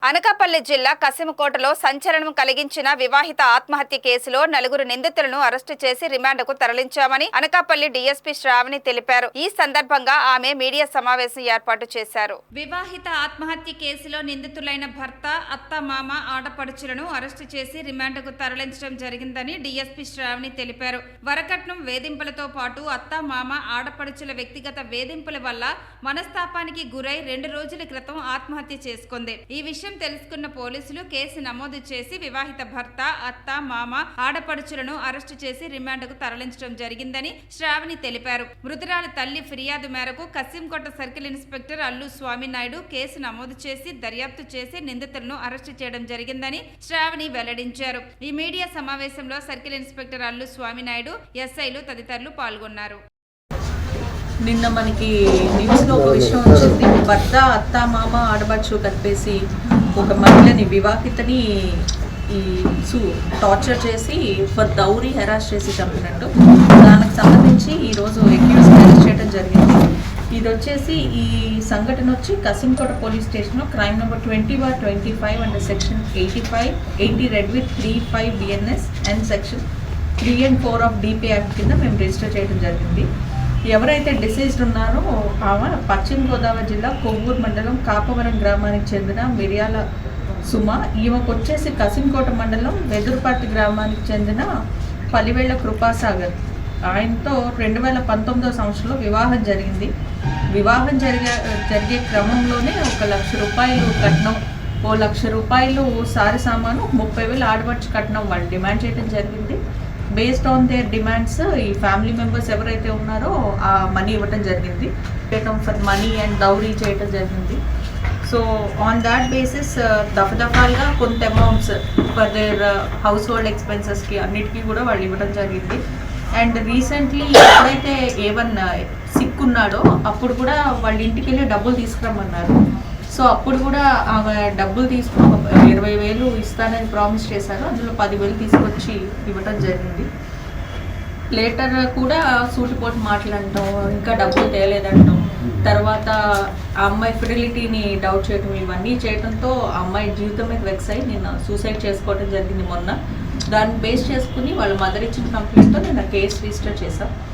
అనకాపల్లి జిల్లా కసిమకోటలో సంచలనం కలిగించిన వివాహిత ఆత్మహత్య కేసులో 4 నిందితులను అరెస్టు చేసి రిమాండ్కు తరలించామని అనకాపల్లి డీఎస్పీ శ్రావణి తెలిపారు. ఈ సందర్భంగా ఆమె మీడియా సమావేశం ఏర్పాటు చేశారు. వివాహిత ఆత్మహత్య కేసులో నిందితులైన భర్త, అత్త, మామ, ఆడపడుచులను అరెస్టు చేసి రిమాండ్కు తరలించడం జరిగిందని డీఎస్పీ శ్రావణి తెలిపారు. వరకట్నం వేధింపులతో పాటు అత్త, మామ, ఆడపడుచుల వ్యక్తిగత వేధింపుల వల్ల మనస్తాపానికి గురై 2 రోజుల క్రితం ఆత్మహత్య చేసుకుంది. ఈ విషయం తెలుసుకున్న పోలీసులు కేసు నమోదు చేసి వివాహిత భర్త, అత్త, మామ, ఆడపడుచులను అరెస్టు చేసి రిమాండ్కు తరలించడం జరిగిందని శ్రావణి తెలిపారు. మృతురాలి తల్లి ఫిర్యాదు మేరకు Kasimkota circle inspector Allu Swami Naidu case నమోదు చేసి దర్యాప్తు చేసి నిందితులను అరెస్టు చేయడం జరిగిందని శ్రావణి వెల్లడించారు. ఈ మీడియా సమావేశంలో సర్కిల్ ఇన్స్పెక్టర్ అల్లు స్వామినాయుడు, ఎస్ఐలు తదితరులు పాల్గొన్నారు. నిన్న మనకి న్యూస్లో ఒక విషయం వచ్చింది. భర్త, అత్త, మామ, ఆడబడుచు కలిపేసి ఒక మహిళని, వివాహితని టార్చర్ చేసి ఫర్ దౌరీ హెరాస్ చేసి చంపినట్టు దానికి సంబంధించి ఈరోజు అక్యూజ్ని అరెస్ట్ చేయడం జరిగింది. ఇది వచ్చేసి ఈ సంఘటన వచ్చి కసింకోట పోలీస్ స్టేషన్లో crime number 20/25 and section 80 red with 35 BNS and section 3 and 4 of DP act కింద మేము రిజిస్టర్ చేయడం జరిగింది. ఎవరైతే డిసీజ్డ్ ఉన్నారో ఆమె పశ్చిమ గోదావరి జిల్లా కొవ్వూరు మండలం కాపవరం గ్రామానికి చెందిన మిర్యాల సుమ. ఈమెకు వచ్చేసి కసింకోట మండలం వెదురుపర్తి గ్రామానికి చెందిన పలివేళ్ల కృపాసాగర్. ఆయనతో 2019వ సంవత్సరంలో వివాహం జరిగింది. వివాహం జరిగే క్రమంలోనే 1 లక్ష రూపాయలు కట్నం, 1 లక్ష రూపాయలు సారి సామాను, 30,000 ఆడబడుచు కట్నం వాళ్ళు డిమాండ్ చేయడం జరిగింది. బేస్డ్ ఆన్ దేర్ డిమాండ్స్ ఈ ఫ్యామిలీ మెంబర్స్ ఎవరైతే ఉన్నారో ఆ మనీ ఇవ్వటం జరిగింది. ఫర్ మనీ అండ్ డౌరీ చేయటం జరిగింది. సో ఆన్ దాట్ బేసిస్ దఫాలుగా కొంత amounts for their household ఎక్స్పెన్సెస్కి అన్నిటికీ కూడా వాళ్ళు ఇవ్వడం జరిగింది. అండ్ రీసెంట్లీ ఎప్పుడైతే ఏవన్నా సిక్ ఉన్నాడో అప్పుడు కూడా వాళ్ళ ఇంటికి వెళ్ళి డబ్బులు తీసుకురమ్మన్నారు. సో అప్పుడు కూడా ఆమె డబ్బులు తీసుకుని 20,000 ఇస్తానని ప్రామిస్ చేశారు. అందులో 10,000 తీసుకొచ్చి ఇవ్వటం జరిగింది. లేటర్ కూడా సూటిపోటు మాట్లాడటం, ఇంకా డబ్బులు తేలేదంటాం, తర్వాత ఆ అమ్మాయి ఫిడిలిటీని డౌట్ చేయడం, ఇవన్నీ చేయడంతో ఆ అమ్మాయి జీవితం మీద వెక్స్ అయి నిన్న సూసైడ్ చేసుకోవడం జరిగింది మొన్న. దాన్ని బేస్ చేసుకుని వాళ్ళ మదర్ ఇచ్చిన కంప్లైంట్తో నేను కేసు రిజిస్టర్ చేశాను.